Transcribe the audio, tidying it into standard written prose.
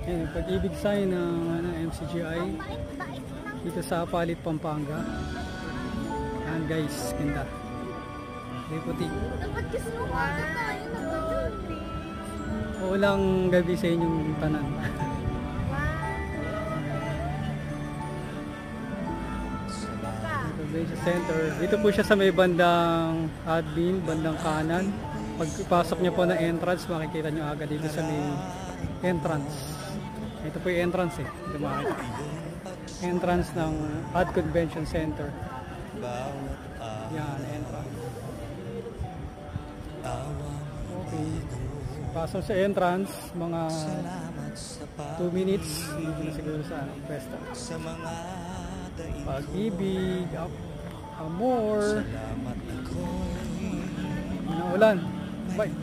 Ayan, pag-ibig sign ng MCGI dito sa Apalit, Pampanga. Ayan guys, ganda. May puti. Ulang gabi sa inyong tanan. Convention Center. Dito po siya sa may bandang admin, bandang kanan. Pagpasok niyo po ng entrance, makikita niyo agad dito sa may entrance. Ito po yung entrance eh. Ito makikita. Entrance ng Ad Convention Center. Yan, entrance. Okay. Pasok sa entrance, mga 2 minutes. Dito na siguro sa pwesto. Pag-ibig, amor. Ulan. Bye.